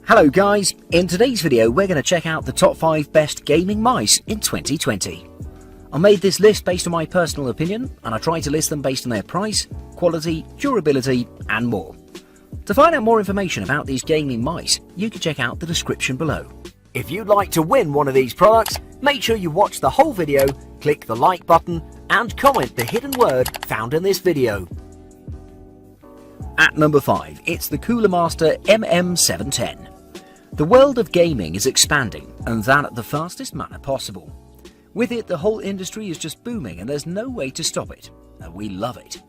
Hello guys, in today's video we're going to check out the top 5 best gaming mice in 2020. I made this list based on my personal opinion and I tried to list them based on their price, quality, durability and more. To find out more information about these gaming mice, you can check out the description below. If you'd like to win one of these products, make sure you watch the whole video, click the like button and comment the hidden word found in this video. At number 5, it's the Cooler Master MM710. The world of gaming is expanding, and that at the fastest manner possible. With it, the whole industry is just booming and there's no way to stop it, and we love it.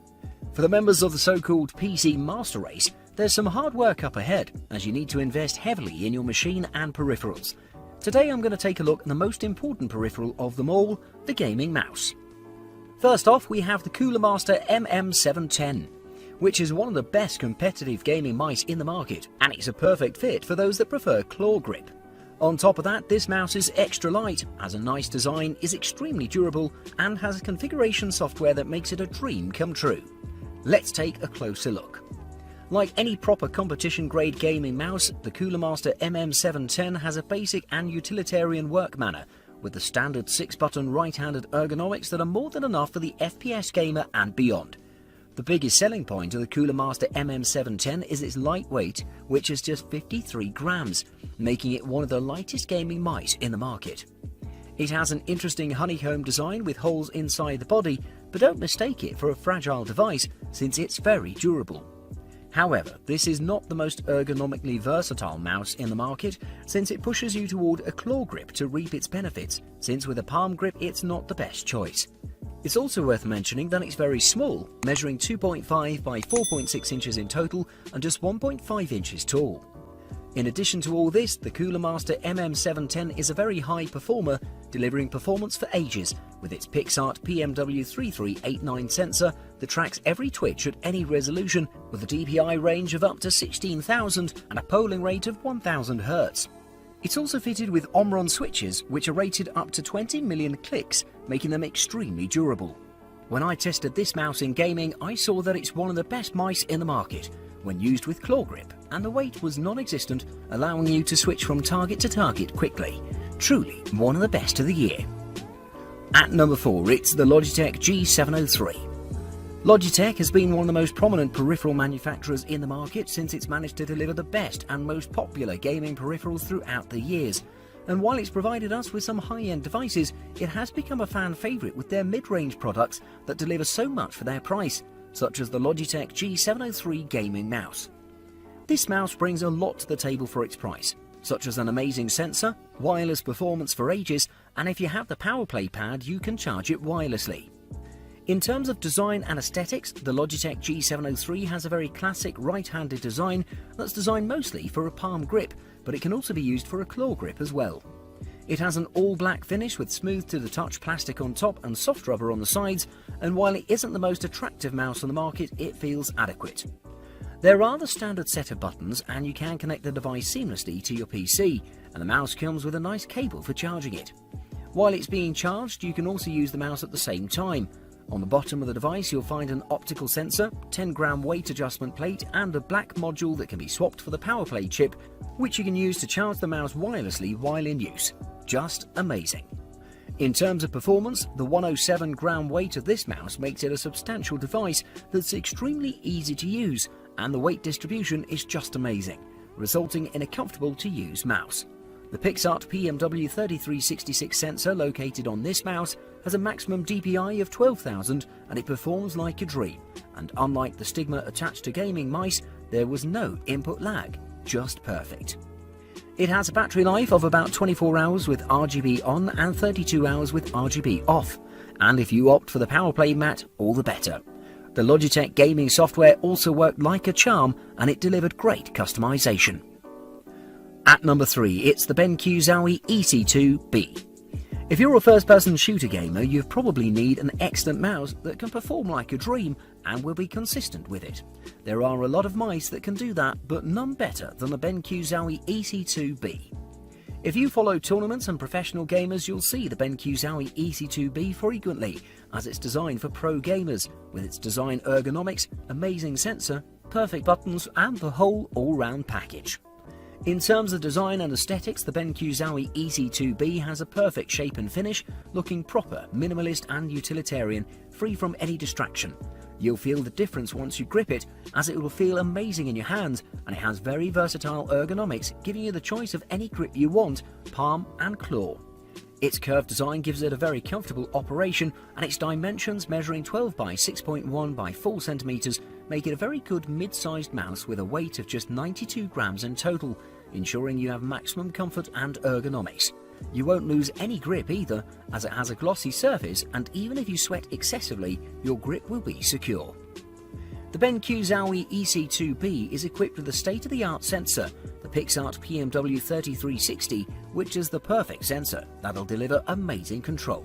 For the members of the so-called PC Master Race, there's some hard work up ahead, as you need to invest heavily in your machine and peripherals. Today I'm going to take a look at the most important peripheral of them all, the gaming mouse. First off, we have the Cooler Master MM710. Which is one of the best competitive gaming mice in the market, and it's a perfect fit for those that prefer claw grip. On top of that, this mouse is extra light, has a nice design, is extremely durable, and has a configuration software that makes it a dream come true. Let's take a closer look. Like any proper competition grade gaming mouse, the Cooler Master MM710 has a basic and utilitarian work manner, with the standard 6-button right-handed ergonomics that are more than enough for the FPS gamer and beyond. The biggest selling point of the Cooler Master MM710 is its lightweight, which is just 53 grams, making it one of the lightest gaming mice in the market. It has an interesting honeycomb design with holes inside the body, but don't mistake it for a fragile device since it's very durable. However, this is not the most ergonomically versatile mouse in the market, since it pushes you toward a claw grip to reap its benefits, since with a palm grip it's not the best choice. It's also worth mentioning that it's very small, measuring 2.5 by 4.6 inches in total and just 1.5 inches tall. In addition to all this, the Cooler Master MM710 is a very high performer, delivering performance for ages with its PixArt PMW3389 sensor that tracks every twitch at any resolution with a DPI range of up to 16,000 and a polling rate of 1000 Hz. It's also fitted with Omron switches, which are rated up to 20 million clicks, making them extremely durable. When I tested this mouse in gaming, I saw that it's one of the best mice in the market when used with claw grip, and the weight was non-existent, allowing you to switch from target to target quickly. Truly one of the best of the year. At number 4, it's the Logitech G703. Logitech has been one of the most prominent peripheral manufacturers in the market since it's managed to deliver the best and most popular gaming peripherals throughout the years. And while it's provided us with some high-end devices, it has become a fan favourite with their mid-range products that deliver so much for their price, such as the Logitech G703 gaming mouse. This mouse brings a lot to the table for its price, such as an amazing sensor, wireless performance for ages, and if you have the PowerPlay pad you can charge it wirelessly. In terms of design and aesthetics, the Logitech G703 has a very classic right-handed design that's designed mostly for a palm grip, but it can also be used for a claw grip as well. It has an all-black finish with smooth-to-the-touch plastic on top and soft rubber on the sides, and while it isn't the most attractive mouse on the market, it feels adequate. There are the standard set of buttons, and you can connect the device seamlessly to your PC, and the mouse comes with a nice cable for charging it. While it's being charged, you can also use the mouse at the same time. On the bottom of the device you'll find an optical sensor, 10-gram weight adjustment plate and a black module that can be swapped for the PowerPlay chip, which you can use to charge the mouse wirelessly while in use. Just amazing. In terms of performance, the 107-gram weight of this mouse makes it a substantial device that's extremely easy to use, and the weight distribution is just amazing, resulting in a comfortable to use mouse. The PixArt PMW3366 sensor located on this mouse has a maximum DPI of 12,000 and it performs like a dream, and unlike the stigma attached to gaming mice, there was no input lag, just perfect. It has a battery life of about 24 hours with RGB on and 32 hours with RGB off, and if you opt for the PowerPlay mat, all the better. The Logitech gaming software also worked like a charm and it delivered great customization. At number 3, it's the BenQ Zowie EC2B. If you're a first-person shooter gamer, you probably need an excellent mouse that can perform like a dream and will be consistent with it. There are a lot of mice that can do that, but none better than the BenQ Zowie EC2B. If you follow tournaments and professional gamers, you'll see the BenQ Zowie EC2B frequently, as it's designed for pro gamers, with its design ergonomics, amazing sensor, perfect buttons and the whole all-round package. In terms of design and aesthetics, the BenQ Zowie EC2B has a perfect shape and finish, looking proper, minimalist and utilitarian, free from any distraction. You'll feel the difference once you grip it, as it will feel amazing in your hands, and it has very versatile ergonomics, giving you the choice of any grip you want, palm and claw. Its curved design gives it a very comfortable operation, and its dimensions, measuring 12 by 6.1 by 4 centimeters, make it a very good mid-sized mouse with a weight of just 92 grams in total, ensuring you have maximum comfort and ergonomics. You won't lose any grip either, as it has a glossy surface, and even if you sweat excessively, your grip will be secure. The BenQ Zowie EC2B is equipped with a state-of-the-art sensor, the Pixart PMW3360, which is the perfect sensor that'll deliver amazing control.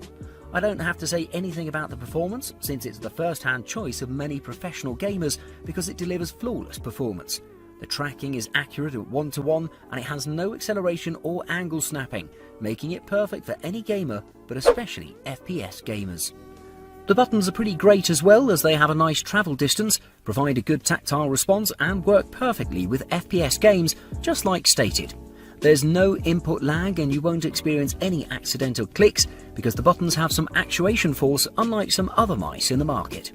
I don't have to say anything about the performance, since it's the first-hand choice of many professional gamers because it delivers flawless performance. The tracking is accurate at 1:1, and it has no acceleration or angle snapping, making it perfect for any gamer, but especially FPS gamers. The buttons are pretty great as well, as they have a nice travel distance, provide a good tactile response and work perfectly with FPS games, just like stated. There's no input lag and you won't experience any accidental clicks because the buttons have some actuation force, unlike some other mice in the market.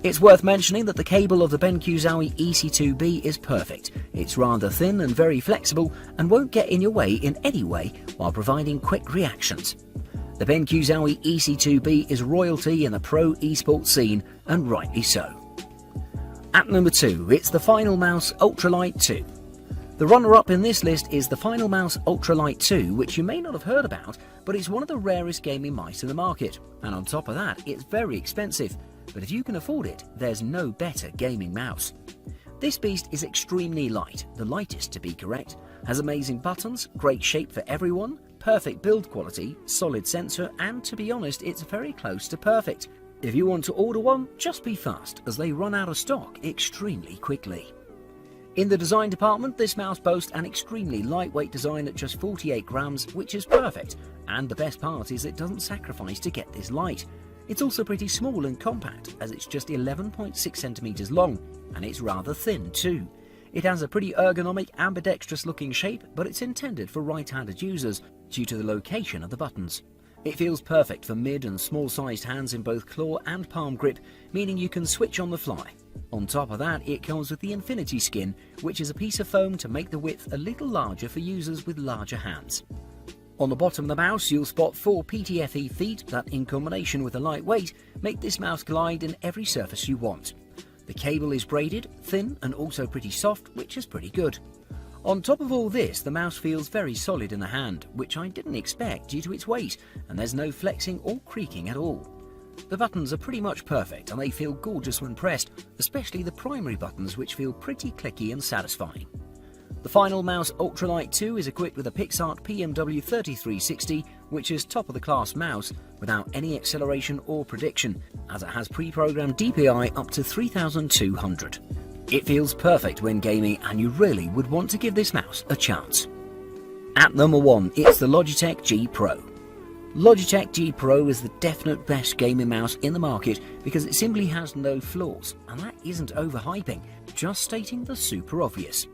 It's worth mentioning that the cable of the BenQ Zowie EC2B is perfect. It's rather thin and very flexible and won't get in your way in any way while providing quick reactions. The BenQ Zowie EC2B is royalty in the pro esports scene, and rightly so. At number 2, it's the Final Mouse Ultralight 2. The runner-up in this list is the Final Mouse Ultralight 2, which you may not have heard about, but it's one of the rarest gaming mice in the market, and on top of that, it's very expensive. But if you can afford it, there's no better gaming mouse. This beast is extremely light, the lightest to be correct, has amazing buttons, great shape for everyone, perfect build quality, solid sensor, and to be honest, it's very close to perfect. If you want to order one, just be fast, as they run out of stock extremely quickly. In the design department, this mouse boasts an extremely lightweight design at just 48 grams, which is perfect, and the best part is it doesn't sacrifice to get this light. It's also pretty small and compact, as it's just 11.6 centimeters long, and it's rather thin too. It has a pretty ergonomic, ambidextrous looking shape, but it's intended for right-handed users due to the location of the buttons. It feels perfect for mid and small-sized hands in both claw and palm grip, meaning you can switch on the fly. On top of that, it comes with the Infinity Skin, which is a piece of foam to make the width a little larger for users with larger hands. On the bottom of the mouse, you'll spot 4 PTFE feet that, in combination with the light weight, make this mouse glide in every surface you want. The cable is braided, thin and also pretty soft, which is pretty good. On top of all this, the mouse feels very solid in the hand, which I didn't expect due to its weight, and there's no flexing or creaking at all. The buttons are pretty much perfect and they feel gorgeous when pressed, especially the primary buttons, which feel pretty clicky and satisfying. The Final Mouse Ultralight 2 is equipped with a Pixart PMW3360, which is top-of-the-class mouse without any acceleration or prediction, as it has pre-programmed DPI up to 3200. It feels perfect when gaming, and you really would want to give this mouse a chance. At number 1, it's the Logitech G Pro. Logitech G Pro is the definite best gaming mouse in the market because it simply has no flaws, and that isn't overhyping, just stating the super obvious.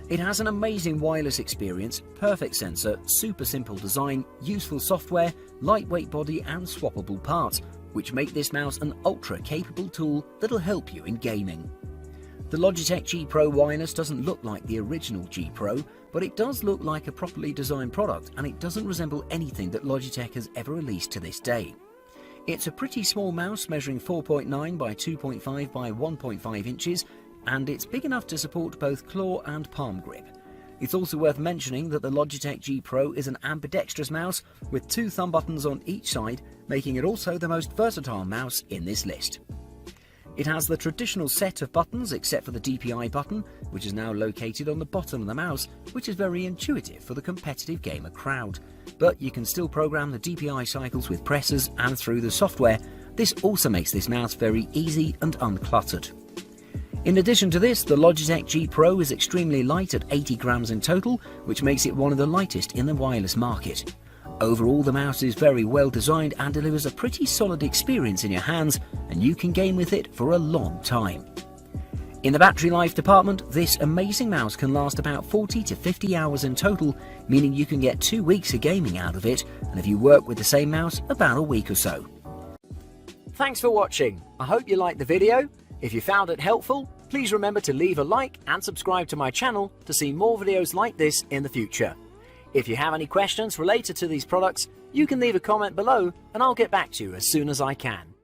It has an amazing wireless experience, perfect sensor, super simple design, useful software, lightweight body and swappable parts, which make this mouse an ultra-capable tool that'll help you in gaming. The Logitech G Pro wireless doesn't look like the original G Pro, but it does look like a properly designed product, and it doesn't resemble anything that Logitech has ever released to this day. It's a pretty small mouse measuring 4.9 by 2.5 by 1.5 inches, and it's big enough to support both claw and palm grip. It's also worth mentioning that the Logitech G Pro is an ambidextrous mouse with 2 thumb buttons on each side, making it also the most versatile mouse in this list. It has the traditional set of buttons except for the DPI button, which is now located on the bottom of the mouse, which is very intuitive for the competitive gamer crowd. But you can still program the DPI cycles with pressors and through the software. This also makes this mouse very easy and uncluttered. In addition to this, the Logitech G Pro is extremely light at 80 grams in total, which makes it one of the lightest in the wireless market. Overall, the mouse is very well designed and delivers a pretty solid experience in your hands, and you can game with it for a long time. In the battery life department, this amazing mouse can last about 40 to 50 hours in total, meaning you can get 2 weeks of gaming out of it, and if you work with the same mouse, about a week or so. Thanks for watching. I hope you liked the video. If you found it helpful, please remember to leave a like and subscribe to my channel to see more videos like this in the future. If you have any questions related to these products, you can leave a comment below and I'll get back to you as soon as I can.